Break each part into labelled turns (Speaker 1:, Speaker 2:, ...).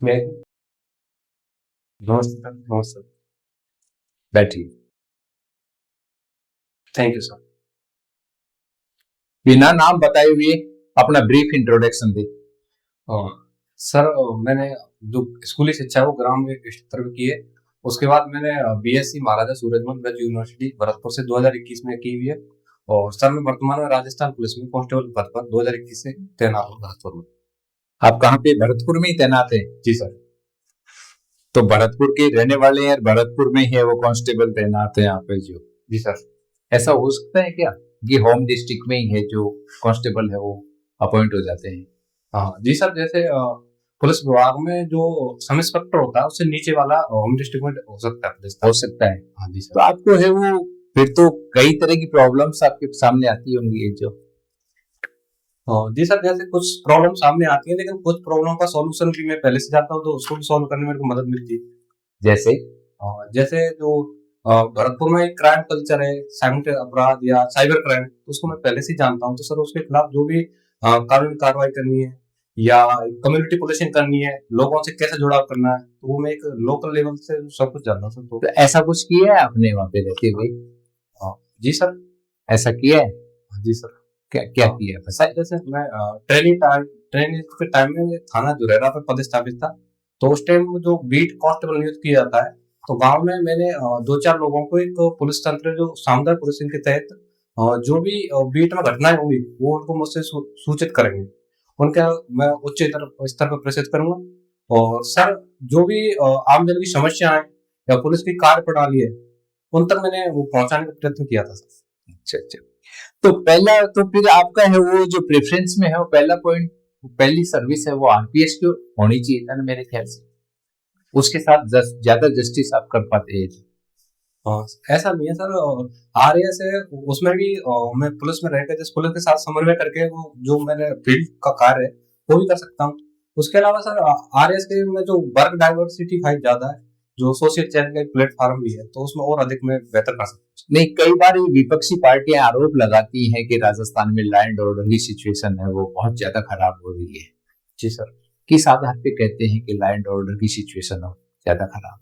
Speaker 1: मैं नमस्कार, नमस्कार।
Speaker 2: बैठिए।
Speaker 1: Thank you sir.
Speaker 2: बिना नाम बताए हुए अपना ब्रीफ इंट्रोडक्शन दे।
Speaker 1: अ, सर मैंने जो स्कूली शिक्षा है वो ग्रामीण स्तर पे की है। उसके बाद मैंने बीएससी महाराजा सूरजमल गंज यूनिवर्सिटी भरतपुर से 2021 में की हुई है। और सर मैं वर्तमान में राजस्थान पुलिस में कांस्टेबल पद पर 2021 से तैनात हूँ भरतपुर में।
Speaker 2: आप कहाँ पे? भरतपुर में ही तैनात है?
Speaker 1: जी सर।
Speaker 2: तो भरतपुर के रहने वाले हैं, भरतपुर में ही है वो कांस्टेबल तैनात है यहाँ पे जो।
Speaker 1: जी सर।
Speaker 2: ऐसा हो सकता है क्या कि होम डिस्ट्रिक्ट में ही है जो कांस्टेबल है वो अपॉइंट हो जाते हैं?
Speaker 1: हाँ जी सर, जैसे पुलिस विभाग में जो सब इंस्पेक्टर होता है उससे नीचे वाला होम डिस्ट्रिक्ट में हो सकता है पुलिस।
Speaker 2: हो सकता है।
Speaker 1: हाँ जी
Speaker 2: तो
Speaker 1: सर।
Speaker 2: आपको है वो, फिर तो कई तरह की प्रॉब्लम्स आपके सामने आती होंगी ये जो।
Speaker 1: जी सर, जैसे कुछ प्रॉब्लम सामने आती है लेकिन कुछ प्रॉब्लम का सॉल्यूशन भी मैं पहले से जानता हूँ तो उसको भी सॉल्व करने में मेरे को मदद मिलती है।
Speaker 2: जैसे?
Speaker 1: जैसे जो भरतपुर में एक क्राइम कल्चर है, साइबर अपराध या साइबर क्राइम, तो उसको मैं पहले से ही जानता हूँ। तो सर उसके खिलाफ जो भी कानूनी कार्रवाई करनी है या कम्युनिटी पुलिसिंग करनी है, लोगों से कैसे जुड़ाव करना है, तो वो मैं एक लोकल लेवल से सब कुछ जानता हूँ सर।
Speaker 2: तो ऐसा कुछ किया है आपने वहां पे रहते हुए?
Speaker 1: जी सर।
Speaker 2: ऐसा किया है?
Speaker 1: जी सर।
Speaker 2: क्या क्या किया है?
Speaker 1: सर जैसे मैं ट्रेनिंग के टाइम में थाना जुरेरा पे पदस्थापित था। तो उस टाइम जो बीट कांस्टेबल नियुक्त किया जाता है, तो गांव में मैंने दो चार लोगों को एक पुलिस तंत्र जो सामुदायिक पुलिसिंग के तहत जो भी बीट में घटनाएं होंगी वो उनको मुझसे सूचित करेंगे। उनका मैं उच्च स्तर पर प्रेषित करूंगा। और सर जो भी आम जन की समस्याएं या पुलिस की कार्य प्रणाली है उन तक मैंने वो पहुंचाने का प्रयत्न किया था सर।
Speaker 2: अच्छा अच्छा। तो पहला तो फिर आपका है वो जो प्रेफरेंस में है वो पहला पॉइंट, पहली सर्विस है वो आरपीएस की होनी चाहिए था ना मेरे ख्याल से। उसके साथ ज्यादा जस्टिस आप कर पाते हैं।
Speaker 1: हाँ, ऐसा नहीं है सर। आरएएस है उसमें भी मैं पुलिस में रहकर जिस पुलिस के साथ समन्वय करके वो जो मैंने फील्ड का कार्य है वो भी कर सकता हूँ। उसके अलावा सर आरएएस के में जो वर्क डाइवर्सिटी फाइल ज्यादा है, जो सोशल चैनल का एक प्लेटफॉर्म भी है, तो उसमें और अधिक मैं बेहतर कर सकता हूँ।
Speaker 2: नहीं, कई बार ये विपक्षी पार्टियां आरोप लगाती हैं कि राजस्थान में लॉ एंड ऑर्डर की सिचुएशन है वो बहुत ज्यादा खराब हो रही है।
Speaker 1: जी सर।
Speaker 2: किस आधार पे कहते हैं कि लॉ एंड ऑर्डर की सिचुएशन हो ज्यादा खराब?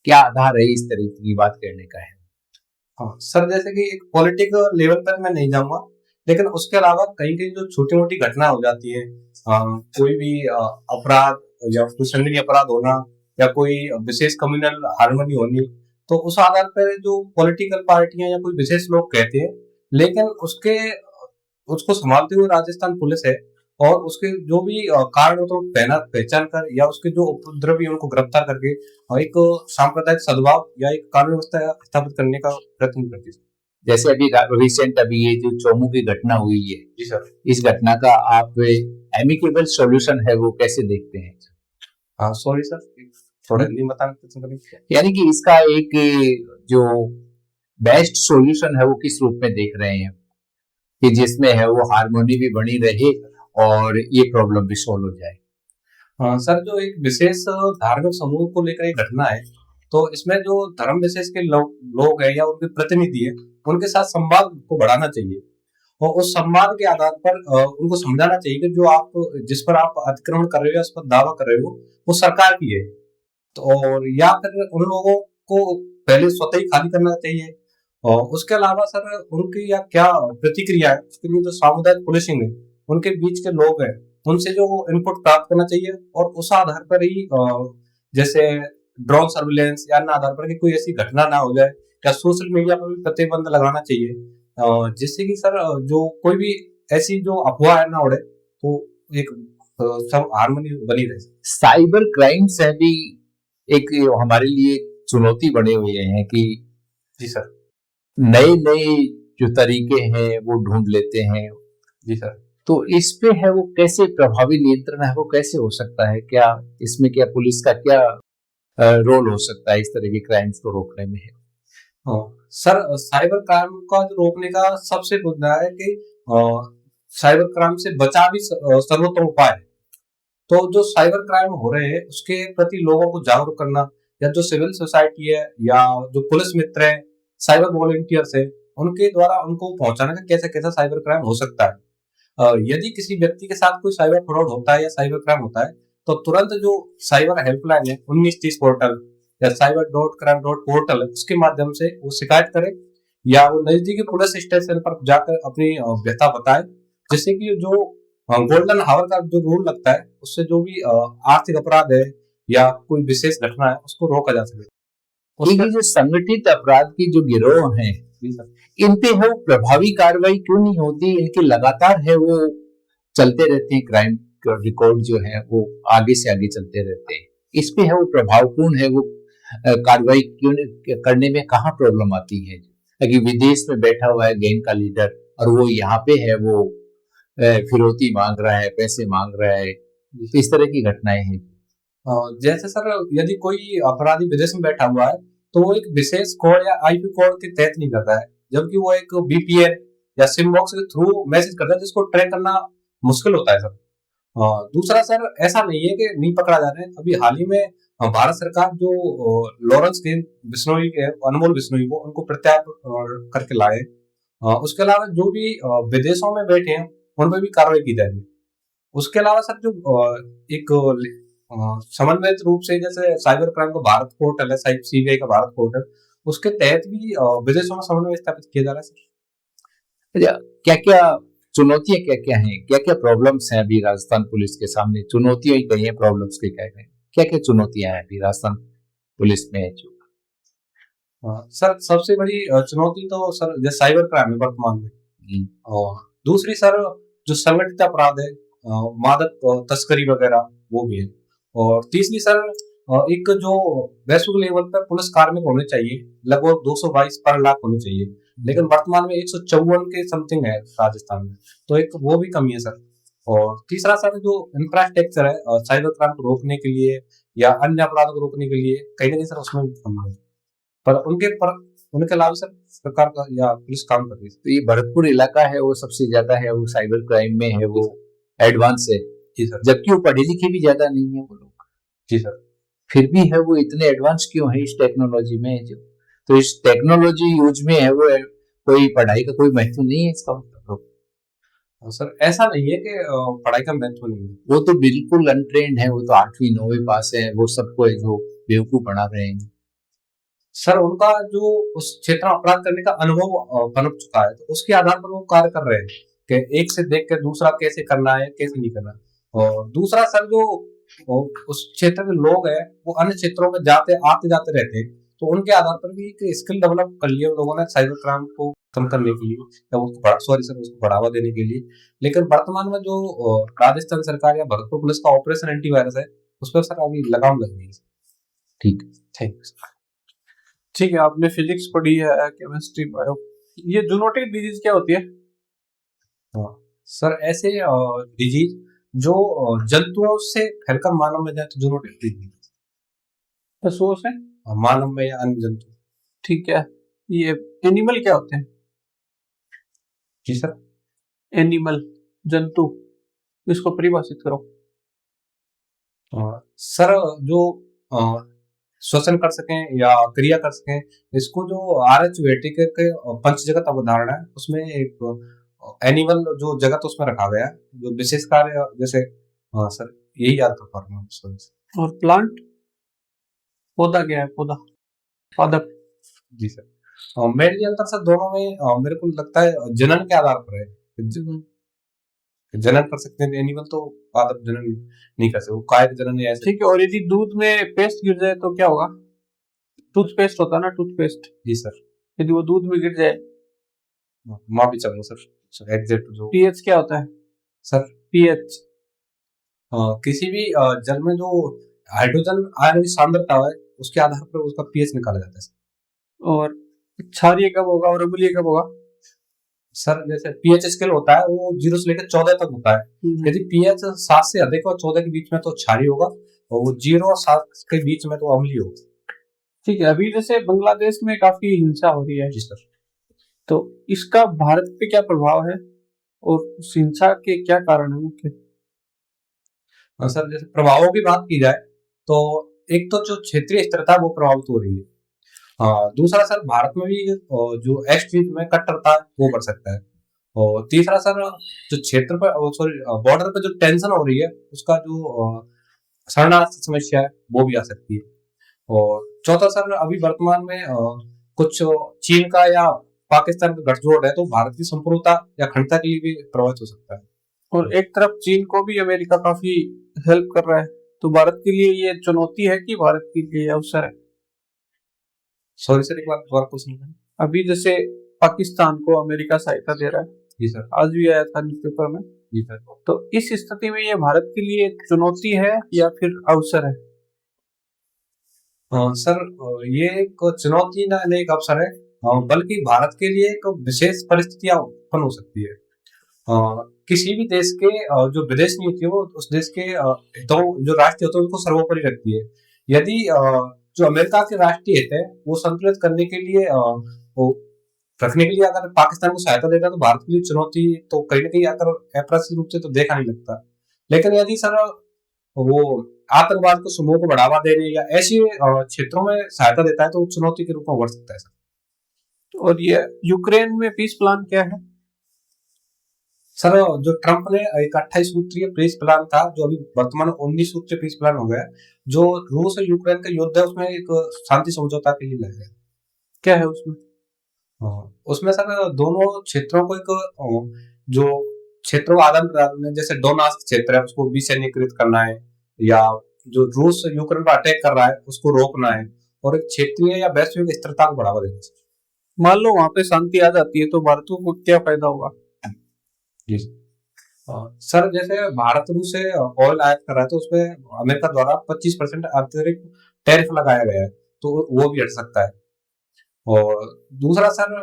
Speaker 2: क्या आधार है इस तरीके की बात करने का है?
Speaker 1: हाँ सर, जैसे कि एक पॉलिटिकल लेवल पर मैं नहीं जाऊंगा, लेकिन उसके अलावा कहीं कहीं जो छोटी मोटी घटना हो जाती है, कोई भी अपराध या कोई संगीन अपराध होना या कोई विशेष कम्युनल हार्मनी होनी, तो उस आधार पर जो पॉलिटिकल पार्टियां या कोई विशेष लोग कहते हैं, लेकिन उसके उसको संभालते हुए राजस्थान पुलिस है। और उसके जो भी कारण हो तो पहचान कर या उसके जो उपद्रवी हैं, उनको गिरफ्तार करके एक सांप्रदायिक सद्भाव या एक कानून व्यवस्था स्थापित करने का प्रयत्न करती है।
Speaker 2: जैसे अभी रिसेंट अभी ये जो चोमू की घटना हुई है,
Speaker 1: जी सर।
Speaker 2: इस घटना का आप एमिकेबल सॉल्यूशन है वो कैसे देखते हैं?
Speaker 1: हाँ सॉरी सर, थोड़ा हिंदी में बताना प्रयत्न करेंगे।
Speaker 2: यानी कि इसका एक जो बेस्ट सॉल्यूशन है वो किस रूप में देख रहे हैं कि जिसमें है वो हार्मोनी भी बनी रहे और ये प्रॉब्लम भी सॉल्व हो जाए?
Speaker 1: हाँ सर, जो एक विशेष धार्मिक समूह को लेकर एक घटना है, तो इसमें जो धर्म विशेष के लोग हैं या उनके प्रतिनिधि है, उनके साथ संवाद को बढ़ाना चाहिए। और उस संवाद के आधार पर उनको समझाना चाहिए कि जो आप जिस पर आप अतिक्रमण कर रहे हो या उस पर दावा कर रहे हो वो सरकार की है। तो और या फिर उन लोगों को पहले स्वतः ही खाली करना चाहिए। और उसके अलावा सर उनकी या क्या प्रतिक्रिया है उसके लिए जो सामुदायिक पुलिसिंग है, उनके बीच के लोग हैं, उनसे जो इनपुट प्राप्त करना चाहिए और उस आधार पर ही जैसे ड्रोन सर्विलेंस या अन्य आधार पर कि कोई ऐसी घटना ना हो जाए, या सोशल मीडिया पर भी प्रतिबंध लगाना चाहिए, जिससे कि सर जो कोई भी ऐसी जो अफवाह है ना उड़े, तो एक सब हार्मनी बनी रहे।
Speaker 2: साइबर क्राइम्स है भी एक हमारे लिए चुनौती बने हुए हैं कि
Speaker 1: जी सर।
Speaker 2: नए नए जो तरीके हैं वो ढूंढ लेते हैं।
Speaker 1: जी सर।
Speaker 2: तो इस पे है वो कैसे प्रभावी नियंत्रण है वो कैसे हो सकता है? क्या इसमें क्या पुलिस का क्या रोल हो सकता है इस तरह के क्राइम्स को रोकने में? है
Speaker 1: हाँ, सर साइबर क्राइम का जो रोकने का सबसे मुद्दा है कि साइबर क्राइम से बचाव ही सर्वोत्तम उपाय है। तो जो साइबर क्राइम हो रहे हैं उसके प्रति लोगों को जागरूक करना, या जो सिविल सोसाइटी है या जो पुलिस मित्र है, साइबर वॉलंटियर्स है, उनके द्वारा उनको पहुंचाना कि कैसे कैसा साइबर क्राइम हो सकता है। यदि किसी व्यक्ति के साथ कोई साइबर फ्रॉड होता है या साइबर क्राइम होता है, तो तुरंत जो साइबर हेल्पलाइन है 1930 पोर्टल या cyber.crime.portal है उसके माध्यम से वो शिकायत करे या वो नजदीकी पुलिस स्टेशन पर जाकर अपनी व्यथा बताए, जिससे कि जो गोल्डन हावर का जो रूल लगता है उससे जो भी आर्थिक अपराध है या कोई विशेष घटना है उसको रोका जा सके।
Speaker 2: ये जो संगठित अपराध की जो गिरोह हैं, इन पे है वो प्रभावी कार्रवाई क्यों नहीं होती? इनके लगातार है वो चलते रहते हैं, क्राइम रिकॉर्ड जो है वो आगे से आगे चलते रहते हैं, इस पे है वो प्रभावपूर्ण है वो कार्रवाई क्यों करने में कहाँ प्रॉब्लम आती है? कि विदेश में बैठा हुआ है गैंग का लीडर और वो यहाँ पे है, वो फिरौती मांग रहा है, पैसे मांग रहा है, तो इस तरह की घटनाएं हैं।
Speaker 1: जैसे सर यदि कोई अपराधी विदेश में बैठा हुआ है तो वो एक विशेष कोड या आईपी कोड के तहत नहीं करता है, जबकि वो एक वीपीएन या सिम बॉक्स के थ्रू मैसेज करता है जिसको ट्रैक करना मुश्किल होता है सर। दूसरा सर ऐसा नहीं है कि नहीं पकड़ा जा रहा है, अभी हाल ही में भारत सरकार जो लॉरेंस के बिश्नोई के अनमोल बिश्नोई को उनको प्रत्यार्पण करके लाए। उसके अलावा जो भी विदेशों में बैठे हैं उन पर भी कार्रवाई की जा रही है। उसके अलावा सर जो एक समन्वित रूप से जैसे साइबर क्राइम का भारत पोर्टल है, सीबीआई का भारत पोर्टल, उसके तहत भी विदेशों में समन्वय स्थापित किया जा रहा है सर।
Speaker 2: क्या क्या चुनौतियां क्या क्या हैं, क्या क्या प्रॉब्लम्स हैं अभी राजस्थान पुलिस के सामने? चुनौतियां ही कही है, प्रॉब्लम्स के क्या कहें, क्या क्या चुनौतियां हैं अभी राजस्थान पुलिस में जो?
Speaker 1: सर सबसे बड़ी चुनौती तो सर जैसे साइबर क्राइम है वर्तमान में, और दूसरी सर जो संगठित अपराध है, मादक तस्करी वगैरह वो भी है, और तीसरी सर एक जो वैश्विक लेवल पर पुलिस कार्मिक होने चाहिए लगभग 222 पर लाख होने चाहिए, लेकिन वर्तमान में 154 के समथिंग है राजस्थान में, तो एक वो भी कमी है सर। और तीसरा सर जो इंफ्रास्ट्रक्चर है साइबर क्राइम को रोकने के लिए या अन्य अपराधों को रोकने के लिए कहीं ना कहीं सर उसमें भी कमी है, पर उनके अलावा सर सरकार का या पुलिस काम कर रही है।
Speaker 2: तो ये भरतपुर इलाका है वो सबसे ज्यादा है, वो साइबर क्राइम में है वो एडवांस है,
Speaker 1: जी सर,
Speaker 2: जबकि वो पढ़े लिखे भी ज्यादा नहीं है वो लोग।
Speaker 1: जी सर,
Speaker 2: फिर भी है वो इतने एडवांस क्यों है इस टेक्नोलॉजी में? जो तो इस टेक्नोलॉजी यूज में है वो कोई पढ़ाई का कोई महत्व नहीं है इसका मतलब?
Speaker 1: सर ऐसा नहीं है कि पढ़ाई का महत्व नहीं है,
Speaker 2: वो तो बिल्कुल अनट्रेंड है, वो तो 8वीं 9वीं पास है, वो सबको जो बेवकूफ बना रहे हैं
Speaker 1: सर। उनका जो उस क्षेत्र में अपराध करने का अनुभव बन चुका है, तो उसके आधार पर वो कार्य कर रहे हैं कि एक से देख के दूसरा कैसे करना है कैसे नहीं करना। और दूसरा सर जो उस क्षेत्र के लोग हैं वो अन्य क्षेत्रों में आते जाते रहते हैं, तो उनके आधार पर भी एक स्किल डेवलप कर लिया लोगों ने साइबर क्राइम को कम करने के लिए या उसको बढ़ावा देने के लिए। लेकिन वर्तमान में जो राजस्थान सरकार या भरतपुर पुलिस का ऑपरेशन एंटीवायरस है उस पर सर अभी लगाम लग रही है।
Speaker 2: ठीक,
Speaker 1: थैंक यू सर।
Speaker 3: ठीक है, आपने फिजिक्स पढ़ी है, केमिस्ट्री, बायो, ये जूनोटिक डिजीज क्या होती है?
Speaker 1: सर ऐसे डिजीज जो जंतुओं से फैलकर मानव में जाए तो जूनोटिक डिजीज,
Speaker 3: पशुओं से
Speaker 1: मानव में या अन्य जंतु।
Speaker 3: ठीक है, ये एनिमल क्या होते हैं?
Speaker 1: जी सर,
Speaker 3: एनिमल जंतु, इसको परिभाषित करो।
Speaker 1: सर जो श्वसन कर सकें या क्रिया कर सकें, इसको जो आर.एच. वेटिकर के पंचजगत अवधारणा है उसमें एक एनिमल जो जगत उसमें रखा गया है जो विशेष कार्य जैसे, सर यही याद कर पा रहा हूँ।
Speaker 3: और प्लांट पौधा क्या है? पौधा पादप।
Speaker 1: जी सर, मेरे अंतर सर दोनों में मेरे को लगता है जनन के आधार पर है, जनन कर सकते हैं एनिमल, तो पादप जनन नहीं कर सकते, वो कायिक जनन है ऐसे।
Speaker 3: ठीक है, और यदि दूध में पेस्ट गिर जाए तो क्या होगा? टूथपेस्ट होता है ना, टूथपेस्ट।
Speaker 1: जी सर,
Speaker 3: यदि वो दूध में गिर जाए,
Speaker 1: माफी चाहूंगा सर एग्जैक्ट जो
Speaker 3: पीएच क्या होता है
Speaker 1: सर?
Speaker 3: पीएच
Speaker 1: किसी भी जल में जो हाइड्रोजन आयन की सांद्रता है उसके आधार पर उसका पीएच निकाला जाता है सर।
Speaker 3: और क्षारीय कब होगा और अम्लीय कब होगा?
Speaker 1: सर जैसे पीएच स्केल होता है वो 0 से लेकर 14 तक होता है। यदि पीएच 7 से अधिक और 14 के बीच में तो क्षारीय होगा, और वो 0 और 7 के बीच में तो अम्लीय होगा।
Speaker 3: ठीक है, अभी जैसे बांग्लादेश में काफी हिंसा हो रही है।
Speaker 1: जी सर,
Speaker 3: तो इसका भारत पे क्या प्रभाव है और उस हिंसा के क्या कारण है मुख्य?
Speaker 1: सर जैसे प्रभावों की बात की जाए तो एक तो जो क्षेत्रीय स्थिरता वो प्रभावित हो रही है। दूसरा सर भारत में भी जो एक्सट्रीम में कट्टरता वो बढ़ सकता है, और तीसरा सर जो क्षेत्र पर बॉर्डर पर जो टेंशन हो रही है उसका जो शरणार्थी समस्या है वो भी आ सकती है। और चौथा सर, अभी वर्तमान में कुछ चीन का या पाकिस्तान का गठजोड़ है, तो भारत की संप्रभुता या अखंडता के लिए भी प्रभावित हो सकता है।
Speaker 3: और एक तरफ चीन को भी अमेरिका काफी हेल्प कर रहा है, तो भारत के लिए ये चुनौती है कि भारत के लिए अवसर है?
Speaker 1: सॉरी सर, एक बार दोबारा क्वेश्चन।
Speaker 3: अभी जैसे पाकिस्तान को अमेरिका सहायता दे रहा है,
Speaker 1: जी सर।
Speaker 3: आज भी आया था न्यूज़पेपर में,
Speaker 1: जी सर।
Speaker 3: तो इस स्थिति में ये भारत के लिए एक चुनौती है या फिर अवसर है?
Speaker 1: सर, ये एक चुनौती ना नहीं, एक अवसर है, बल्कि भारत के लिए एक विशेष परिस्थितियां उत्पन्न हो सकती है। किसी भी देश के जो विदेश नीति है वो उस देश के हितों, जो राष्ट्रीय हितों को सर्वोपरि रखती है। यदि जो अमेरिका के राष्ट्रीय हित है वो संतुलित करने के लिए वो रखने के लिए अगर पाकिस्तान को सहायता देता है, तो भारत के लिए चुनौती तो कहीं ना कहीं अगर अप्रत्यक्ष रूप से तो देखा नहीं लगता। लेकिन यदि सर वो आतंकवाद को समूह को बढ़ावा देने या ऐसे क्षेत्रों में सहायता देता है, तो वो चुनौती के रूप में उभर सकता है सर।
Speaker 3: और ये यूक्रेन में पीस प्लान क्या है?
Speaker 1: सर, जो ट्रंप ने एक 28 सूत्रीय पीस प्लान था, जो अभी वर्तमान 19 सूत्रीय पीस प्लान हो गया, जो रूस और यूक्रेन का युद्ध है उसमें एक शांति समझौता के लिए लाया है।
Speaker 3: क्या है उसमें?
Speaker 1: उसमें सर दोनों क्षेत्रों को एक जो क्षेत्रों का आदान प्रदान है, जैसे डोनास्क क्षेत्र है उसको विसैन्यीकृत करना है, या जो रूस यूक्रेन पर अटैक कर रहा है उसको रोकना है, और एक क्षेत्रीय या वैश्विक स्थिरता को बढ़ावा देना है।
Speaker 3: मान लो वहां पे शांति आ जाती है तो भारत को क्या फायदा होगा?
Speaker 1: जी सर, जैसे भारत रूस से ऑयल आयात कर रहा है, तो उसमें अमेरिका द्वारा 25% अतिरिक्त टैरिफ लगाया गया है, तो वो भी हट सकता है। और दूसरा सर,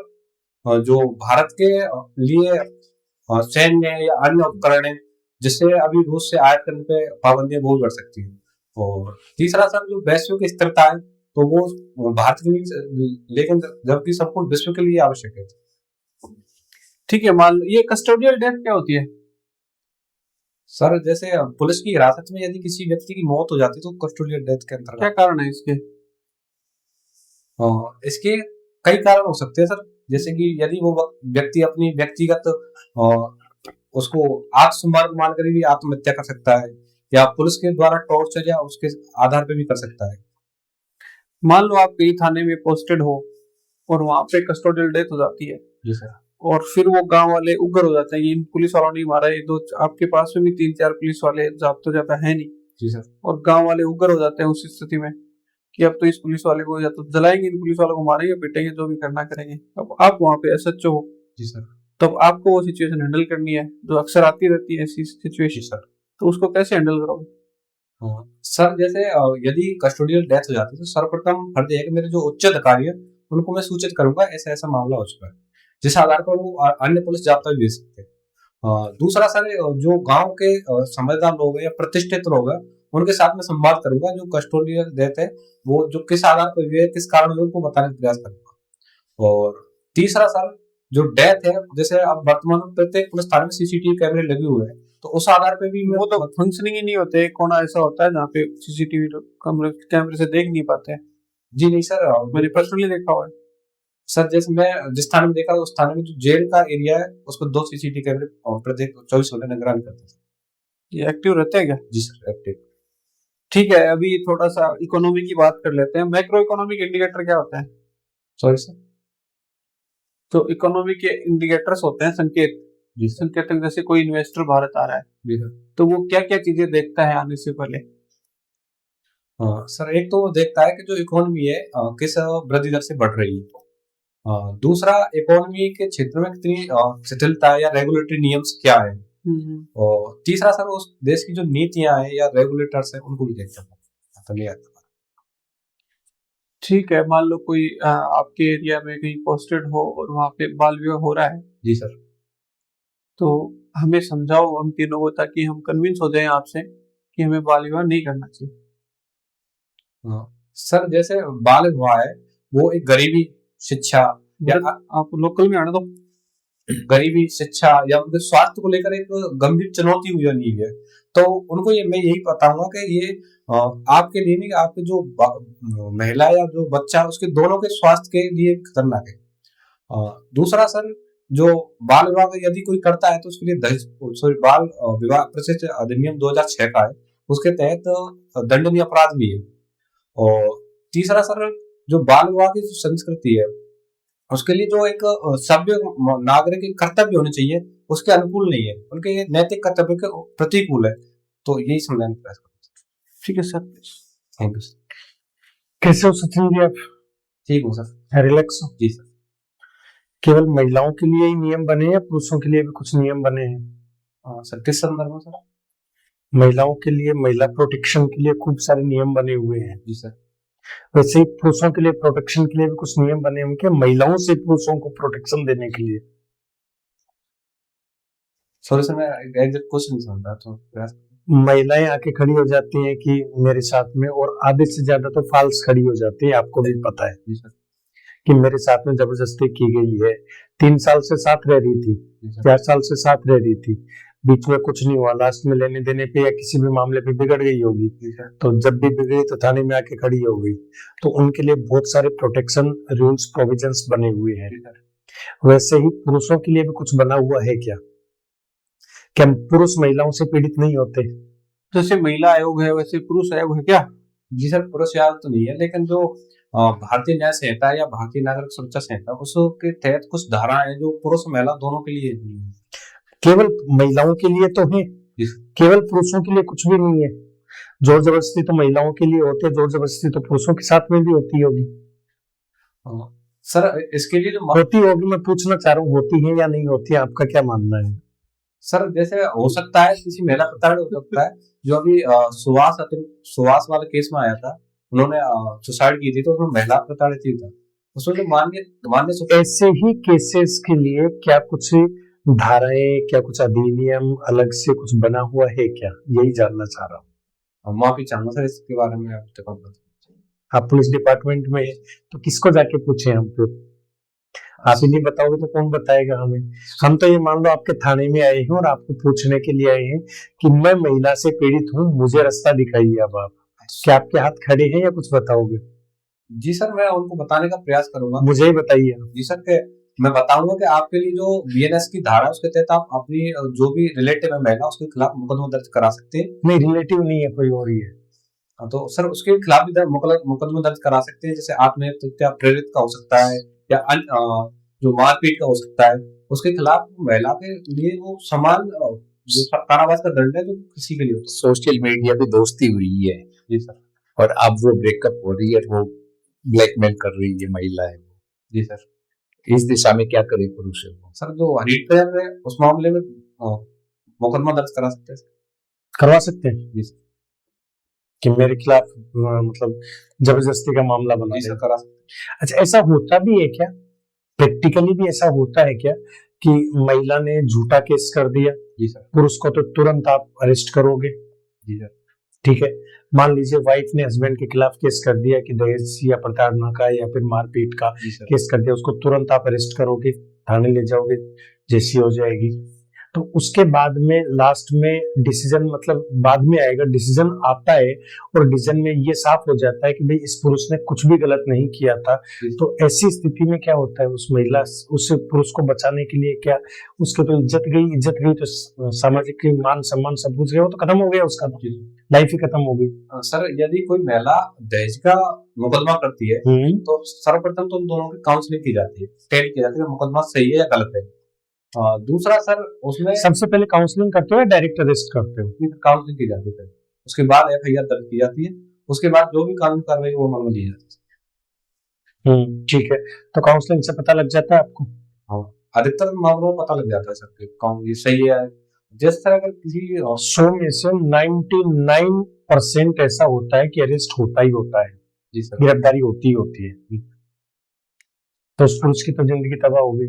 Speaker 1: जो भारत के लिए सैन्य या अन्य उपकरण है, जिससे अभी रूस से आयात करने पे पाबंदियां बहुत बढ़ सकती है। और तीसरा सर, जो वैश्विक स्थिरता है, तो वो भारत के लिए, लेकिन जबकि संपूर्ण विश्व के लिए आवश्यक है।
Speaker 3: ठीक है, मान लो ये कस्टोडियल डेथ क्या होती है?
Speaker 1: सर, जैसे पुलिस की हिरासत में यदि किसी व्यक्ति की मौत हो जाती है, तो कस्टोडियल डेथ के
Speaker 3: क्या
Speaker 1: अंतर्गत।
Speaker 3: कारण है इसके?
Speaker 1: इसके कई कारण हो सकते हैं सर, जैसे कि यदि वो व्यक्ति अपनी व्यक्तिगत उसको आत्मसम्मान मानकर भी आत्महत्या कर सकता है, या पुलिस के द्वारा टॉर्चर या उसके आधार पे भी कर सकता है।
Speaker 3: मान लो आप कहीं थाने में पोस्टेड हो और वहां पे कस्टोडियल डेथ हो जाती है,
Speaker 1: जी सर।
Speaker 3: और फिर वो गांव वाले उग्र हो जाते हैं, ये इन पुलिस वालों ने मारा, ये दो आपके पास में भी 3-4 पुलिस वाले जाब्ता जाता है नहीं,
Speaker 1: जी सर।
Speaker 3: और गांव वाले उग्र हो जाते हैं उस स्थिति में कि अब तो इस पुलिस वाले को या तो जलाएंगे, इन पुलिस वालों को मारेंगे, पिटेंगे, जो भी करना करेंगे। अब आप वहां पे एसएचओ हो,
Speaker 1: जी सर।
Speaker 3: तब आपको वो सिचुएशन हैंडल करनी है, जो अक्सर आती रहती है ऐसी सिचुएशन,
Speaker 1: सर,
Speaker 3: तो उसको कैसे हैंडल करोगे?
Speaker 1: सर, जैसे यदि कस्टोडियल डेथ हो जाती है, तो सर्वप्रथम फर्ज है कि मेरे जो उच्च अधिकारी है उनको मैं सूचित करूंगा ऐसा ऐसा मामला हो चुका है, जिस आधार पर वो अन्य पुलिस जाब्ता भी भेज सकते हैं। दूसरा सर, जो गांव के समझदार लोग हैं या प्रतिष्ठित लोग हैं, उनके साथ में संवाद करूंगा, जो कस्टोडियल डेथ है वो जो किस आधार पर हुई है, किस कारण हुई है, उनको बताने का प्रयास करूंगा। और तीसरा सर, जो डेथ है, जैसे अब वर्तमान में प्रत्येक पुलिस थाने में सीसीटीवी कैमरे लगे हुए हैं, तो उस आधार पे भी
Speaker 3: वो तो फंक्शनिंग ही नहीं होते, एक कोना ऐसा होता है जहाँ पे सीसीटीवी कैमरे से देख नहीं पाते हैं।
Speaker 1: जी नहीं सर,
Speaker 3: मैंने पर्सनली देखा हुआ है
Speaker 1: सर। जैसे मैं जिस थाने में देखा, उस थाने में जो जेल का एरिया है उस पर 2 सीसीटीवी कैमरे प्रत्येक 24 घंटे निगरानी करते हैं।
Speaker 3: ये एक्टिव रहते हैं क्या?
Speaker 1: जी सर, एक्टिव।
Speaker 3: ठीक है, अभी थोड़ा सा इकोनॉमी की बात कर लेते हैं। मैक्रो इकोनॉमिक इंडिकेटर क्या होता है?
Speaker 1: Sorry sir.
Speaker 3: तो इकोनॉमी के इंडिकेटर्स होते हैं संकेत,
Speaker 1: जी
Speaker 3: संकेतक, जैसे कोई इन्वेस्टर भारत आ रहा है,
Speaker 1: जी सर।
Speaker 3: तो वो क्या क्या चीजें देखता है आने से पहले?
Speaker 1: सर, एक तो वो देखता है कि जो इकोनॉमी है किस वृद्धि दर से बढ़ रही है। दूसरा, इकोनॉमी के क्षेत्र में कितनी शिथिलता है या रेगुलेटरी नियम्स क्या है। और तीसरा सर, उस देश की जो नीतियां हैं या रेगुलेटर्स हैं उनको भी देखता है।
Speaker 3: ठीक है, मान लो कोई आपके एरिया में कहीं पोस्टेड हो और वहां पे बाल विवाह हो रहा है,
Speaker 1: जी सर।
Speaker 3: तो हमें समझाओ हम तीनों को, ताकि हम कन्विंस हो जाएं आपसे कि हमें बाल विवाह नहीं करना चाहिए।
Speaker 1: सर, जैसे बाल विवाह है वो एक गरीबी, शिक्षा या
Speaker 3: आप लोकल में आने दो।
Speaker 1: गरीबी, शिक्षा या उनके स्वास्थ्य को लेकर एक गंभीर चुनौती हुई नहीं है, तो उनको ये मैं यही बताऊंगा कि ये आपके लिए नहीं, आपके जो महिला या जो बच्चा उसके दोनों के स्वास्थ्य के लिए खतरनाक है। दूसरा सर, जो बाल विवाह यदि कोई करता है तो उसके लिए बाल विवाह प्रतिशत अधिनियम 2006 का है, उसके तहत दंडनीय अपराध भी है। और तीसरा सर, जो बाल विवाह की जो संस्कृति है उसके लिए जो एक सभ्य नागरिक के कर्तव्य होने चाहिए उसके अनुकूल नहीं है, उनके ये नैतिक कर्तव्य के प्रतिकूल है। तो यही समझाने का प्रयास करूँ।
Speaker 3: ठीक है सर,
Speaker 1: थैंक यू सर।
Speaker 4: कैसे हो सचिन जी आप?
Speaker 1: ठीक हूँ सर।
Speaker 4: रिलैक्स हो?
Speaker 1: जी सर।
Speaker 4: केवल महिलाओं के लिए ही नियम बने हैं या पुरुषों के लिए भी कुछ नियम बने हैं?
Speaker 1: सर किस संदर्भ में सर?
Speaker 4: महिलाओं के लिए, महिला प्रोटेक्शन के लिए खूब सारे नियम बने हुए हैं।
Speaker 1: जी सर।
Speaker 4: वैसे ही पुरुषों के लिए प्रोटेक्शन के लिए भी कुछ नियम बने हैं क्या, महिलाओं से पुरुषों को प्रोटेक्शन देने के लिए?
Speaker 1: सॉरी सर, मैं एग्जैक्ट क्वेश्चन नहीं समझ रहा, तो प्रयास।
Speaker 4: महिलाएं आके खड़ी हो जाती हैं कि मेरे साथ में, और आधे से ज्यादा तो फाल्स खड़ी हो जाती है, आपको भी पता है
Speaker 1: जी सर।
Speaker 4: कि मेरे साथ में जबरदस्ती की गई है। 3 साल से साथ रह रही थी,
Speaker 1: जी सर।
Speaker 4: 4 साल से साथ रह रही थी, बीच में कुछ नहीं हुआ, लास्ट में लेने देने पे या किसी भी मामले पे बिगड़ गई होगी,
Speaker 1: जी सर।
Speaker 4: तो जब भी बिगड़ी तो थाने में आके खड़ी हो गई। तो उनके लिए बहुत सारे प्रोटेक्शन रूल्स प्रोविजंस बने हुए हैं।
Speaker 1: जी सर।
Speaker 4: वैसे ही पुरुषों के लिए भी कुछ बना हुआ है क्या? क्या पुरुष महिलाओं से पीड़ित नहीं होते?
Speaker 3: जैसे महिला आयोग है वैसे पुरुष आयोग है क्या?
Speaker 1: जी सर, पुरुष आयोग तो नहीं है, लेकिन जो भारतीय न्याय संहिता या भारतीय नागरिक सुरक्षा संहिता उसके तहत कुछ धाराएं हैं जो पुरुष महिला दोनों के लिए नहीं है।
Speaker 4: केवल महिलाओं के लिए तो है,
Speaker 1: जी सर।
Speaker 4: केवल पुरुषों के लिए कुछ भी नहीं है। जोर जबरदस्ती तो महिलाओं के लिए होती है, जोर जबरदस्ती तो पुरुषों के साथ में भी होती होगी।
Speaker 1: सर इसके लिए जो
Speaker 4: होती होगी, मैं पूछना चाह रहा हूँ, होती है या नहीं होती है, आपका क्या मानना है?
Speaker 1: सर जैसे हो सकता है किसी महिला प्रताड़ित हो सकता है, जो अभी सुहास वाले केस में आया था, उन्होंने सुसाइड की थी, तो उसमें महिला प्रताड़ित ही था, उसमें जो मान्य
Speaker 4: ऐसे ही केसेस के लिए क्या कुछ धाराएं, क्या कुछ अधिनियम अलग से कुछ बना हुआ है क्या, यही जानना चाह रहा हूँ।
Speaker 1: माफी चाहूंगा सर इसके बारे में।
Speaker 4: आप पुलिस डिपार्टमेंट में तो किसको जाके पूछे हम? फिर आप ही नहीं बताओगे तो कौन बताएगा हमें? हम तो ये मान लो आपके थाने में आए हैं और आपको पूछने के लिए आए हैं कि मैं महिला से पीड़ित हूँ, मुझे रास्ता दिखाइए। अब आप क्या आपके हाथ खड़े हैं या कुछ बताओगे?
Speaker 1: जी सर, मैं उनको बताने का प्रयास करूंगा।
Speaker 4: मुझे ही बताइए।
Speaker 1: जी सर, मैं बताऊंगा कि आपके लिए जो बीएनएस की धारा है उसके तहत आप अपनी जो भी रिलेटिव है महिला उसके खिलाफ मुकदमा दर्ज करा सकते हैं।
Speaker 4: नहीं, रिलेटिव नहीं है, कोई और ही है।
Speaker 1: तो सर उसके खिलाफ भी मुकदमा दर्ज करा सकते हैं, जैसे आत्महत्या प्रेरित का हो सकता है या जो मारपीट का हो सकता है। उसके खिलाफ महिला के लिए वो समान जो कारावास का दंड है जो किसी के लिए होता है।
Speaker 2: सोशल मीडिया पे दोस्ती हुई है।
Speaker 1: जी सर।
Speaker 2: और अब वो ब्रेकअप हो रही है, वो ब्लैकमेल कर रही है महिला है।
Speaker 1: जी सर।
Speaker 2: इस दिशा में क्या करे पुरुष है?
Speaker 1: सर जो हनी ट्रैप है उस मामले में मुकदमा दर्ज करा सकते हैं।
Speaker 4: करवा सकते हैं
Speaker 1: जी सर।
Speaker 4: कि मेरे खिलाफ मतलब जबरदस्ती का मामला बना
Speaker 1: जी सर,
Speaker 4: दे।
Speaker 1: करा सकते हैं।
Speaker 4: अच्छा, ऐसा होता भी है क्या? प्रैक्टिकली भी ऐसा होता है क्या कि महिला ने झूठा केस कर दिया?
Speaker 1: जी सर।
Speaker 4: पुरुष को तो तुरंत आप अरेस्ट करोगे?
Speaker 1: जी सर।
Speaker 4: ठीक है, मान लीजिए वाइफ ने हस्बैंड के खिलाफ केस कर दिया कि दहेज या प्रताड़ना का या फिर मारपीट का केस कर दिया, उसको तुरंत आप अरेस्ट करोगे, थाने ले जाओगे, जेसी हो जाएगी। तो उसके बाद में लास्ट में डिसीजन, मतलब बाद में आएगा, डिसीजन आता है और डिसीजन में ये साफ हो जाता है कि भाई इस पुरुष ने कुछ भी गलत नहीं किया था। तो ऐसी स्थिति में क्या होता है, उस महिला, उस पुरुष को बचाने के लिए क्या, उसके तो इज्जत गई तो सामाजिक मान सम्मान सब कुछ गया, वो तो खत्म हो गया, उसका तो लाइफ ही खत्म हो गई।
Speaker 1: सर यदि कोई महिला दहेज का मुकदमा करती है तो सर्वप्रथम तो उन दोनों की काउंसलिंग की जाती है, टेल की जाती है मुकदमा सही है या गलत है। दूसरा सर उसमें
Speaker 4: सबसे पहले काउंसलिंग करते हो या डायरेक्ट अरेस्ट करते हो?
Speaker 1: काउंसलिंग की जाती है, उसके बाद एफआईआर दर्ज की जाती है, उसके बाद जो भी कानून कार्रवाई वो अमल में ली जाती है।
Speaker 4: ठीक है, तो काउंसलिंग से पता लग जाता है आपको?
Speaker 1: हाँ, अधिकतर मामलों में पता लग जाता है सर कि कौन ये सही है। जिस तरह अगर किसी
Speaker 4: 100 में से 99% ऐसा होता है कि अरेस्ट होता ही होता है।
Speaker 1: जी सर।
Speaker 4: गिरफ्तारी होती ही होती है, तो उस पुरुष की तो जिंदगी तबाह हो गई।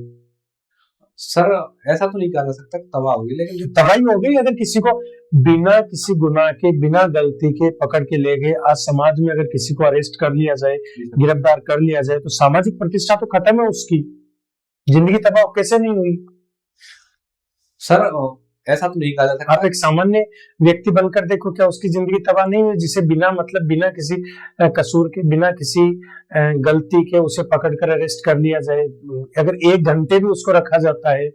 Speaker 1: सर ऐसा तो नहीं कहा जा सकता तबाह होगी, लेकिन जो
Speaker 4: तबाही हो गई अगर किसी को बिना किसी गुनाह के, बिना गलती के पकड़ के ले गए। आज समाज में अगर किसी को अरेस्ट कर लिया जाए, गिरफ्तार कर लिया जाए, तो सामाजिक प्रतिष्ठा तो खत्म है, उसकी जिंदगी तबाह कैसे नहीं हुई?
Speaker 1: सर ऐसा तो नहीं कहा जा सकता।
Speaker 4: आप एक सामान्य व्यक्ति बनकर देखो, क्या उसकी जिंदगी तबाह नहीं हुई, जिसे बिना मतलब बिना किसी कसूर के, बिना किसी गलती के उसे पकड़कर अरेस्ट कर लिया जाए। अगर 1 घंटे भी उसको रखा जाता है,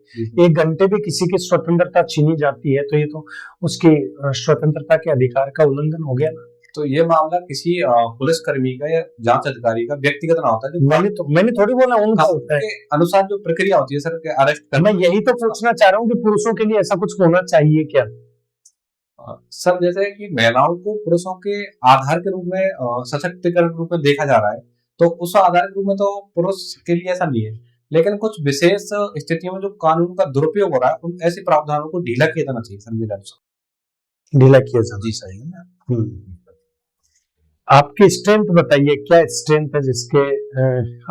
Speaker 4: 1 घंटे भी किसी की स्वतंत्रता छीनी जाती है, तो ये तो उसकी स्वतंत्रता के अधिकार का उल्लंघन हो गया ना।
Speaker 1: तो ये मामला किसी पुलिसकर्मी का या जांच अधिकारी का व्यक्तिगत ना होता है, जो
Speaker 4: मैंने थोड़ी बोला उनका होता है,
Speaker 1: के अनुसार जो प्रक्रिया होती है सर के अरेस्ट करने।
Speaker 4: मैं यही तो पूछना चाह रहा हूँ कि पुरुषों के लिए ऐसा कुछ होना चाहिए क्या?
Speaker 1: सर जैसे कि महिलाओं को पुरुषों के आधार के रूप में सशक्तिकरण के रूप में देखा जा रहा है, तो उस आधार के रूप में तो पुरुष के लिए ऐसा नहीं है, लेकिन कुछ विशेष स्थितियों में जो कानून का दुरुपयोग हो रहा है, उन ऐसे प्रावधानों को ढीला किया जाना चाहिए सर, मेरे अनुसार।
Speaker 4: ढीला किया जाना चाहिए। आपकी स्ट्रेंथ बताइए, क्या स्ट्रेंथ है जिसके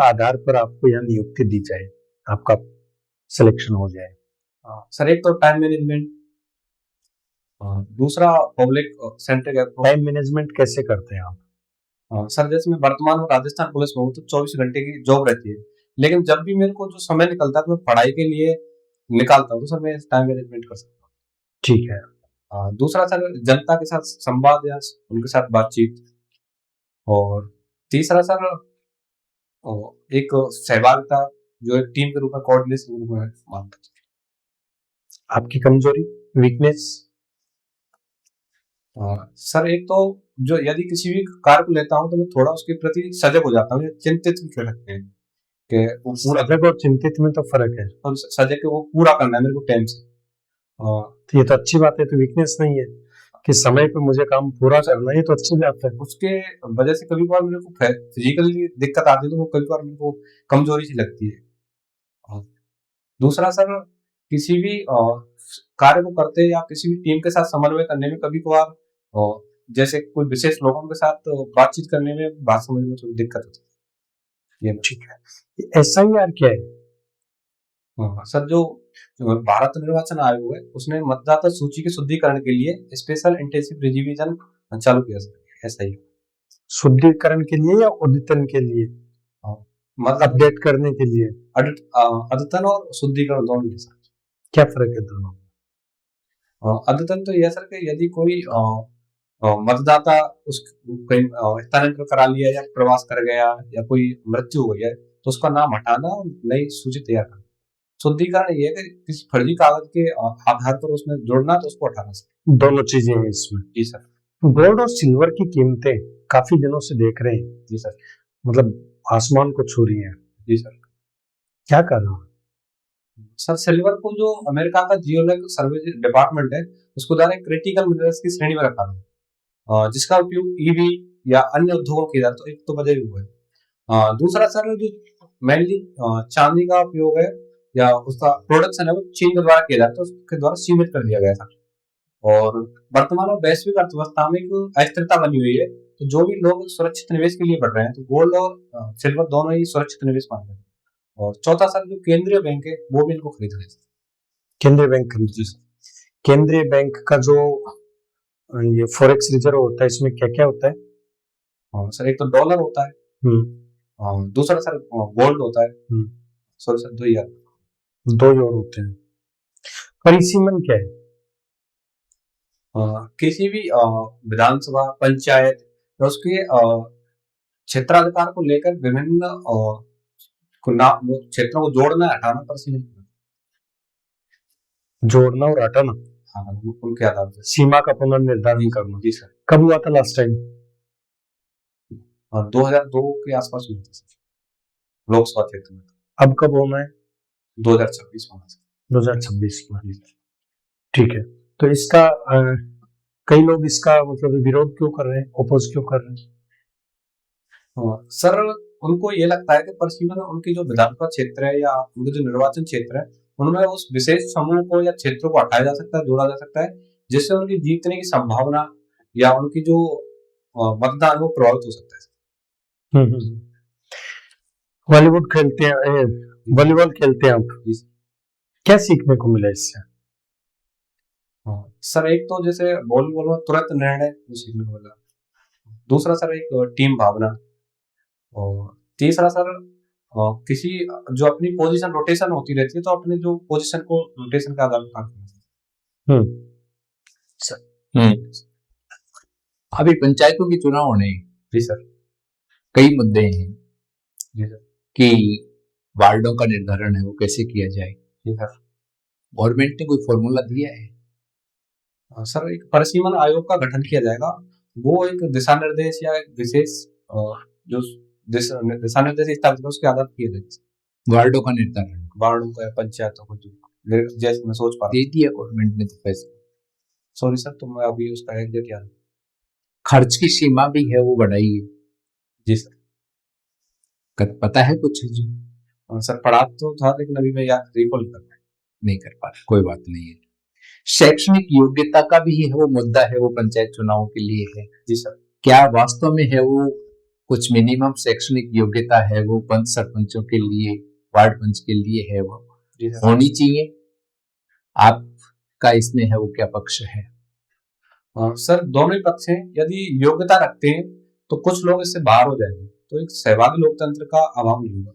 Speaker 4: आधार पर आपको यहाँ नियुक्ति दी जाए, आपका सिलेक्शन हो जाए?
Speaker 1: सर एक तो टाइम मैनेजमेंट, दूसरा public centric approach.
Speaker 4: Time management कैसे करते हैं आप?
Speaker 1: सर जैसे मैं वर्तमान में राजस्थान पुलिस में हूँ, तो 24 घंटे की जॉब रहती है, लेकिन जब भी मेरे को जो समय निकलता है तो मैं पढ़ाई के लिए निकालता हूँ, तो सर मैं टाइम मैनेजमेंट कर सकता हूँ।
Speaker 4: ठीक है।
Speaker 1: दूसरा सर जनता के साथ संवाद या उनके साथ बातचीत, और तीसरा सर एक सहभागिता, जो एक टीम के रूप में कोऑर्डिनेशन के रूप में मानता हूँ।
Speaker 4: आपकी कमजोरी, वीकनेस?
Speaker 1: सर एक तो जो यदि किसी भी कार्य को लेता हूँ तो मैं थोड़ा उसके प्रति सजग हो जाता हूँ, या चिंतित भी रखते हैं कि वो पूरा,
Speaker 4: सजग और चिंतित में तो फर्क है।
Speaker 1: और सजग के वो पूरा करना है मेरे को टाइम से।
Speaker 4: तो ये तो अच्छी बात है, तो वीकनेस नहीं है कि समय पे मुझे काम पूरा करना है, ये तो अच्छी बात है।
Speaker 1: उसके वजह से कभी कभार मेरे को फिजिकली दिक्कत आती है, तो वो कभी कभार मेरे को कमजोरी सी लगती है। दूसरा सर किसी भी कार्य को करते या किसी भी टीम के साथ समन्वय करने में कभी कभार जैसे कोई विशेष लोगों के साथ बातचीत करने में, बात समझने में थोड़ी दिक्कत होती है। ये
Speaker 4: ठीक है। SIR क्या है?
Speaker 1: सर जो भारत निर्वाचन आयोग है, उसने मतदाता सूची के शुद्धिकरण के लिए स्पेशल इंटेंसिव रिवीजन चालू किया सर, ऐसा ही।
Speaker 4: शुद्धिकरण के लिए या अद्यतन के लिए?
Speaker 1: मतलब
Speaker 4: अपडेट करने के लिए?
Speaker 1: अद्यतन और शुद्धिकरण दोनों ही है सर।
Speaker 4: क्या फर्क है दोनों?
Speaker 1: अद्यतन तो यह सर कि यदि कोई मतदाता उस कहीं स्थानांतरण करा लिया या प्रवास कर गया या कोई मृत्यु हो गई है, तो उसका नाम हटाना और नई सूची तैयार करना। शुद्धिकरण ये है कि किसी फर्जी कागज के आधार पर उसमें जोड़ना, तो उसको हटाना सर।
Speaker 4: दोनों चीजें हैं इसमें।
Speaker 1: जी सर।
Speaker 4: गोल्ड और सिल्वर की कीमतें काफी दिनों से देख रहे हैं,
Speaker 1: जी सर।
Speaker 4: मतलब आसमान को छू रही है।
Speaker 1: जी सर।
Speaker 4: क्या करना
Speaker 1: सर सिल्वर को जो अमेरिका का जियोलॉजिकल सर्वे डिपार्टमेंट है, उसको द्वारा क्रिटिकल मिनरल्स की श्रेणी में रखा है, जिसका उपयोग ईवी या अन्य उद्योगों की जाए, तो एक तो वजह हुआ है। दूसरा सर जो मेनली चांदी का उपयोग है या उसका प्रोडक्शन है, वो चीन के द्वारा किया जाता है, उसके द्वारा सीमित कर दिया गया था। और वर्तमान में वैश्विक अर्थव्यवस्था में एक अस्थिरता बनी हुई है, तो जो भी लोग सुरक्षित निवेश के लिए बढ़ रहे हैं, तो गोल्ड और सिल्वर दोनों ही सुरक्षित निवेश मान रहे हैं। और चौथा सर जो केंद्रीय बैंक है, वो भी इनको खरीद रहे हैं।
Speaker 4: केंद्रीय बैंक खरीद? केंद्रीय बैंक का जो ये फॉरेक्स रिजर्व होता है, इसमें क्या क्या होता है?
Speaker 1: सर एक तो डॉलर होता है, दूसरा सर गोल्ड होता है, सॉरी सर दो ही और
Speaker 4: होते हैं। परिसीमन क्या है?
Speaker 1: किसी भी विधानसभा, पंचायत या उसके क्षेत्राधिकार को लेकर विभिन्न क्षेत्रों को जोड़ना, हटाना, परिसीमन
Speaker 4: जोड़ना और हटाना।
Speaker 1: हाँ, उनके आधार पर
Speaker 4: सीमा का पुनर्निर्धारण करना।
Speaker 1: जी सर।
Speaker 4: कब हुआ था लास्ट टाइम?
Speaker 1: 2002 के आसपास हुआ था सर, लोकसभा क्षेत्र में।
Speaker 4: अब कब होना है?
Speaker 1: 2026 होना सर।
Speaker 4: 2026 में। ठीक है। तो इसका कई लोग इसका मतलब विरोध क्यों कर रहे हैं, अपोज क्यों कर रहे हैं?
Speaker 1: सर उनको ये लगता है कि परिसीमन उनकी जो विधानसभा क्षेत्र है या उनके जो निर्वाचन क्षेत्र है, उनमें उस विशेष समूह को या क्षेत्र को हटाया जा सकता है, जोड़ा जा सकता है, जिससे उनकी जीतने की संभावना या उनकी जो मतदान वो प्रभावित हो सकता है।
Speaker 4: वॉलीबॉल खेलते हैं, वॉलीबॉल खेलते हैं आप, क्या सीखने को मिला इससे?
Speaker 1: सर एक तो जैसे वॉलीबॉल में तुरंत निर्णय सीखने को मिला, दूसरा सर एक टीम भावना, और तीसरा सर किसी जो अपनी पोजीशन रोटेशन होती रहती है, तो अपने जो पोजीशन को रोटेशन के आधार पर काम करना।
Speaker 4: हम्म
Speaker 2: अभी पंचायतों के चुनाव होने हैं,
Speaker 1: जी सर।
Speaker 2: कई मुद्दे हैं
Speaker 1: जी सर।
Speaker 2: कि वार्डों का निर्धारण है वो कैसे किया जाए।
Speaker 1: जी सर।
Speaker 2: गवर्नमेंट ने कोई फॉर्मूला दिया है?
Speaker 1: सर एक परिसीमन आयोग का गठन किया जाएगा, वो एक दिशा निर्देश या एक विशेष जो दिशा निर्देश स्थापित उसके आधार पर किया जाएगा।
Speaker 2: वार्डों का निर्धारण
Speaker 1: वार्डों का या पंचायतों को जो जैसे मैं सोच पा रहा
Speaker 2: दे दिया गवर्नमेंट ने तो पैसा।
Speaker 1: हूँ। सॉरी सर, तो मैं अभी उसका एग्जैक्ट याद।
Speaker 2: खर्च की सीमा भी है वो बढ़ाई है।
Speaker 1: जी सर।
Speaker 2: पता है कुछ जी?
Speaker 1: सर पढ़ा तो था लेकिन अभी मैं याद रिकॉल
Speaker 2: नहीं कर पा रहा, कोई बात नहीं है। शैक्षणिक योग्यता का भी है वो मुद्दा है, वो पंचायत चुनाव के लिए है।
Speaker 1: जी सर।
Speaker 2: क्या वास्तव में है वो कुछ मिनिमम शैक्षणिक योग्यता है वो पंच सरपंचों के लिए, वार्ड पंच के लिए है वो होनी चाहिए? आपका इसमें है वो क्या पक्ष है?
Speaker 1: सर दोनों ही पक्ष हैं। यदि योग्यता रखते हैं तो कुछ लोग इससे बाहर हो जाएंगे, तो एक सहभागी लोकतंत्र का अभाव नहीं होगा।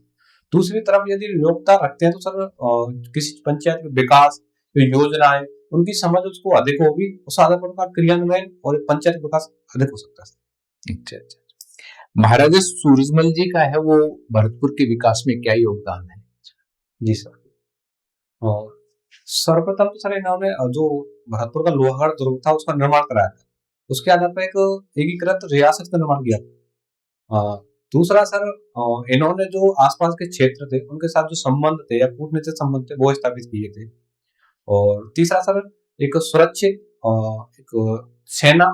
Speaker 1: दूसरी तरफ यदि योग्यता रखते हैं तो सर किसी पंचायत के विकास जो योजनाएं उनकी समझ उसको अधिक होगी, उस आधार पर उनका क्रियान्वयन और पंचायत विकास अधिक हो सकता है।
Speaker 2: अच्छा अच्छा। महाराजा सूरजमल जी का है वो भरतपुर के विकास में क्या योगदान है?
Speaker 1: जी सर। सर्वप्रथम तो सर इन्होंने जो भरतपुर का लोहागढ़ दुर्ग था उसका निर्माण कराया था, उसके आधार पर एक एकीकृत रियासत का निर्माण किया था। दूसरा सर इन्होंने जो आसपास के क्षेत्र थे उनके साथ जो संबंध थे या कूटनीतिक संबंध थे वो स्थापित किए थे। और तीसरा सर एक सुरक्षित एक सेना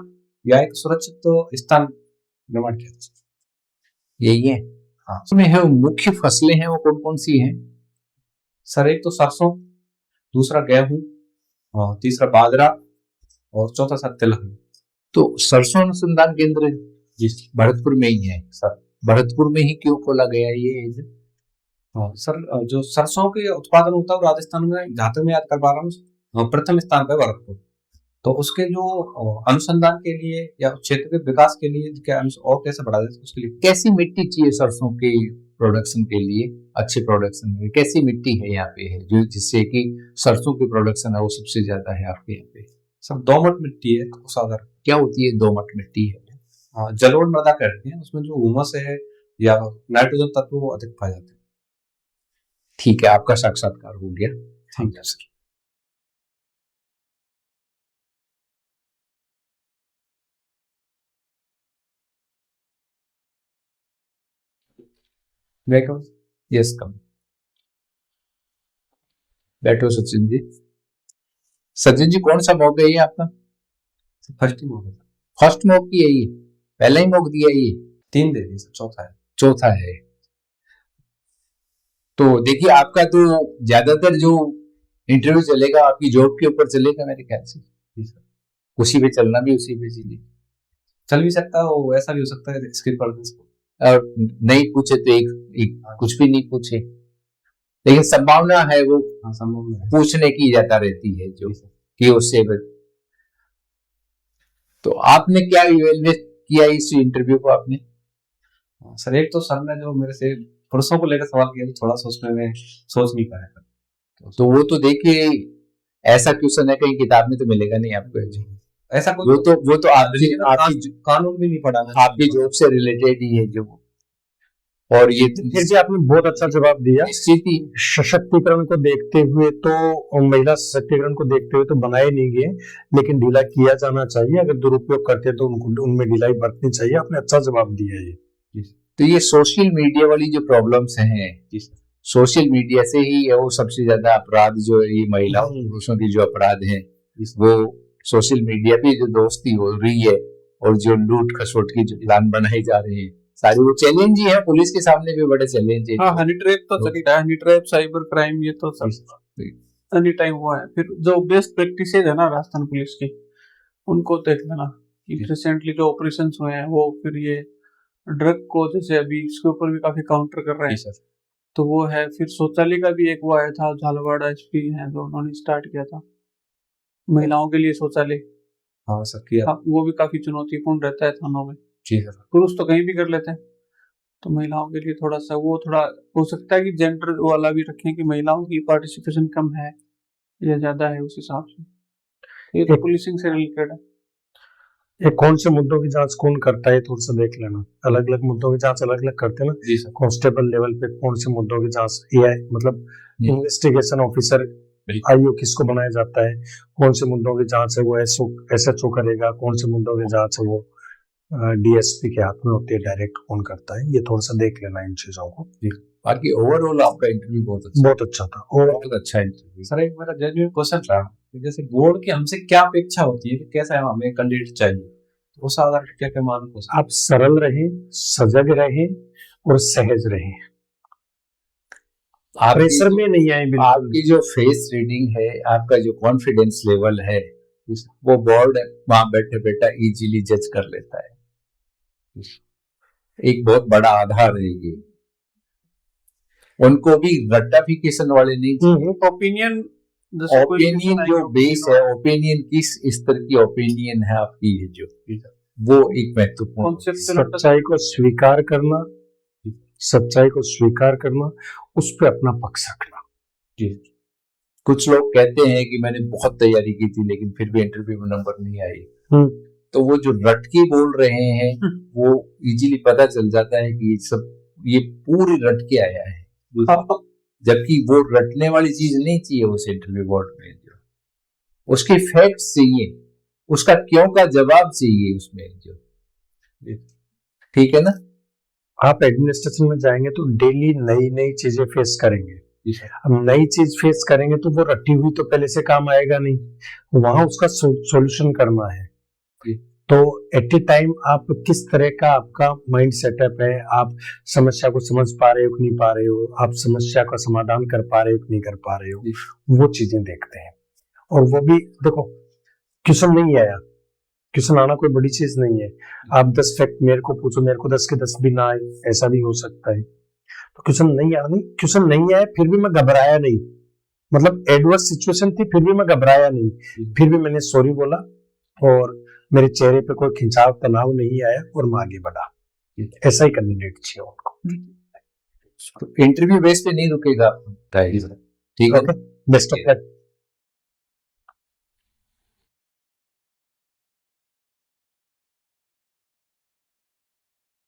Speaker 1: या एक सुरक्षित स्थान निर्माण किया था।
Speaker 2: यही है।
Speaker 1: हाँ
Speaker 2: उसमें है मुख्य फसलें हैं वो कौन कौन सी हैं?
Speaker 1: सर एक तो सरसों, दूसरा गेहूं, तीसरा बाजरा और चौथा सर तिलहन।
Speaker 2: तो सरसों अनुसंधान केंद्र
Speaker 1: जी
Speaker 2: भरतपुर में ही है
Speaker 1: सर।
Speaker 2: भरतपुर में ही क्यों खोला गया ये?
Speaker 1: सर जो सरसों के उत्पादन होता है वो राजस्थान में, जहाँ तक मैं याद कर पा रहा हूँ, प्रथम स्थान पर भरतपुर। तो उसके जो अनुसंधान के लिए या क्षेत्र के विकास के लिए क्या और कैसे बढ़ा जाए उसके लिए
Speaker 2: कैसी मिट्टी चाहिए सरसों के प्रोडक्शन के लिए? अच्छे प्रोडक्शन में कैसी मिट्टी है यहाँ पे है जो जिससे कि सरसों की प्रोडक्शन है वो सबसे ज्यादा है आपके यहाँ पे?
Speaker 1: सर दोमट मिट्टी है। उस आधार
Speaker 2: क्या होती है दोमट मिट्टी? है
Speaker 1: जलोढ़ मृदा कहते हैं, उसमें जो हुमस है या नाइट्रोजन तत्व वो अधिक पाए जाते हैं।
Speaker 2: ठीक है, आपका साक्षात्कार हो गया।
Speaker 1: Thank you sir.
Speaker 2: Yes come. बैठो सचिन जी। सचिन जी कौन सा मॉक है ये आपका?
Speaker 1: फर्स्ट मॉक है।
Speaker 2: फर्स्ट मॉक की है ये? पहला ही मॉक दिया ये?
Speaker 1: 3 दे दिए सर, चौथा है।
Speaker 2: चौथा है। तो देखिए आपका तो ज्यादातर जो इंटरव्यू चलेगा आपकी जॉब के ऊपर चलेगा मेरे ख्याल से। उसी पे चलना भी उसी पे
Speaker 1: चल भी सकता है, ऐसा भी हो सकता है स्क्रिप्ट पढ़ने को
Speaker 2: और नहीं पूछे तो एक कुछ भी नहीं पूछे, लेकिन संभावना है वो पूछने की जाता रहती है जो कि उससे। तो आपने क्या इवेलुएट किया इस इंटरव्यू को आपने?
Speaker 1: सर एक तो सर ने जो मेरे से पुरुषों को लेकर सवाल किया थोड़ा सोचने में सोच नहीं पाया।
Speaker 2: तो वो तो देखिए ऐसा क्वेश्चन है कहीं किताब में तो मिलेगा नहीं आपको
Speaker 1: ऐसा कोई।
Speaker 2: वो तो आपकी
Speaker 1: कानून भी नहीं पढ़ा,
Speaker 2: आपकी जॉब से रिलेटेड ही है जो। और ये
Speaker 4: फिर भी आपने बहुत अच्छा जवाब दिया। सशक्तिकरण को देखते हुए तो महिला सशक्तिकरण को देखते हुए तो बनाए नहीं गए, लेकिन ढीला किया जाना चाहिए। अगर दुरुपयोग करते तो उनको उनमें ढिलाई बरतनी चाहिए। आपने अच्छा जवाब दिया ये।
Speaker 2: तो ये सोशल मीडिया वाली जो प्रॉब्लम्स हैं, सोशल मीडिया से ही वो सबसे ज्यादा अपराध जो है ये महिलाओं पुरुषों की जो अपराध हैं वो सोशल मीडिया पे जो दोस्ती हो रही है और जो लूट खसोट की जो प्लान बनाए जा रहे हैं सारी वो चैलेंज ही है। पुलिस के सामने भी बड़े चैलेंज है।
Speaker 3: हाँ, हनी ट्रैप तो चल रहा है, हनी ट्रैप, साइबर क्राइम, ये तो सब एनी टाइम हुआ है। फिर जो बेस्ट प्रैक्टिसेज है ना राजस्थान पुलिस की, उनको देख लेना कि रिसेंटली जो ऑपरेशंस हुए हैं वो, फिर ये ड्रग को जैसे अभी इसके ऊपर भी काफी काउंटर कर रहे हैं सर, तो वो है। फिर शौचालय का भी एक वो आया था, झालावाड़ एसपी है जो उन्होंने स्टार्ट किया था महिलाओं के लिए शौचालय।
Speaker 1: हाँ सर किया।
Speaker 3: वो भी काफी चुनौतीपूर्ण रहता है थानों में।
Speaker 1: जी सर।
Speaker 3: पुरुष तो कहीं भी कर लेते हैं, तो महिलाओं के लिए थोड़ा सा वो थोड़ा हो सकता है कि जेंडर वाला भी रखें कि महिलाओं की पार्टिसिपेशन कम है या ज्यादा है उस हिसाब से। ये तो पुलिसिंग से रिलेटेड है।
Speaker 4: ये कौन से मुद्दों की जांच कौन करता है थोड़ा सा देख लेना, अलग अलग मुद्दों की जांच अलग अलग करते हैं ना।
Speaker 1: जी सर।
Speaker 4: कांस्टेबल लेवल पे कौन से मुद्दों की जांच, एआई मतलब इन्वेस्टिगेशन ऑफिसर आईओ किसको बनाया जाता है, कौन से मुद्दों की जांच है वो एसएचओ करेगा, कौन से मुद्दों की जांच है वो डीएसपी के हाथ में होती है, डायरेक्ट कौन करता है, ये थोड़ा सा देख लेना इन चीजों को।
Speaker 2: बाकी ओवरऑल आपका इंटरव्यू
Speaker 4: बहुत अच्छा था, और
Speaker 2: बहुत अच्छा इंटरव्यू।
Speaker 1: सर एक मेरा जेन्युइन क्वेश्चन रहा कि जैसे बोर्ड की हमसे क्या अपेक्षा होती है कि कैसा हमें कैंडिडेट चाहिए, तो उस आधार पर क्या क्या मानक हो सकता
Speaker 4: आप सरल रहें, सजग रहें और सहज रहें, प्रेशर में नहीं आए बिल्कुल।
Speaker 2: आपकी जो फेस रीडिंग है, आपका जो कॉन्फिडेंस लेवल है, वो बोर्ड वहां बैठे बैठा इजीली जज कर लेता है। एक बहुत बड़ा आधार है ये। उनको भी रट्टाफिकेशन वाले नहीं चाहिए।
Speaker 3: ओपिनियन
Speaker 2: ओपिनियन जो बेस है, ओपिनियन किस स्तर की ओपिनियन है आपकी, ये जो वो एक महत्वपूर्ण
Speaker 4: सच्चाई को स्वीकार करना, सच्चाई को स्वीकार करना, उस पर अपना पक्ष रखना।
Speaker 2: कुछ लोग कहते हैं कि मैंने बहुत तैयारी की थी लेकिन फिर भी इंटरव्यू में नंबर नहीं आए, तो वो जो रटके बोल रहे हैं वो इजीली पता चल जाता है कि ये पूरी रटके आया है, जबकि वो रटने वाली चीज नहीं चाहिए उस इंटरव्यू बोर्ड में। जो उसके फैक्ट्स चाहिए, उसका क्यों का जवाब चाहिए उसमें, जो ठीक है ना।
Speaker 4: आप एडमिनिस्ट्रेशन में जाएंगे तो डेली नई नई चीजें फेस करेंगे। अब नई चीज फेस करेंगे तो वो रटी हुई तो पहले से काम आएगा नहीं, वहां उसका सॉल्यूशन करना है। तो एट ए टाइम आप किस तरह का आपका माइंड सेटअप है, आप समस्या को समझ पा रहे हो कि नहीं पा रहे हो, आप समस्या का समाधान कर पा रहे हो कि नहीं कर पा रहे हो, वो चीजें देखते हैं। और वो भी देखो, क्वेश्चन नहीं आया, क्वेश्चन आना कोई बड़ी चीज नहीं है। आप 10 फैक्ट मेरे को पूछो, मेरे को 10 के 10 भी ना आए, ऐसा भी हो सकता है। तो क्वेश्चन नहीं आया, नहीं क्वेश्चन नहीं आया, फिर भी मैं घबराया नहीं, मतलब एडवर्स सिचुएशन थी फिर भी मैं घबराया नहीं, फिर भी मैंने सॉरी बोला और मेरे चेहरे पे कोई खिंचाव तनाव नहीं आया और मैं आगे बढ़ा। ऐसा ही कैंडिडेट चाहिए उनको।
Speaker 2: इंटरव्यू बेस पे नहीं रुकेगा, ठीक है।
Speaker 4: Best of luck.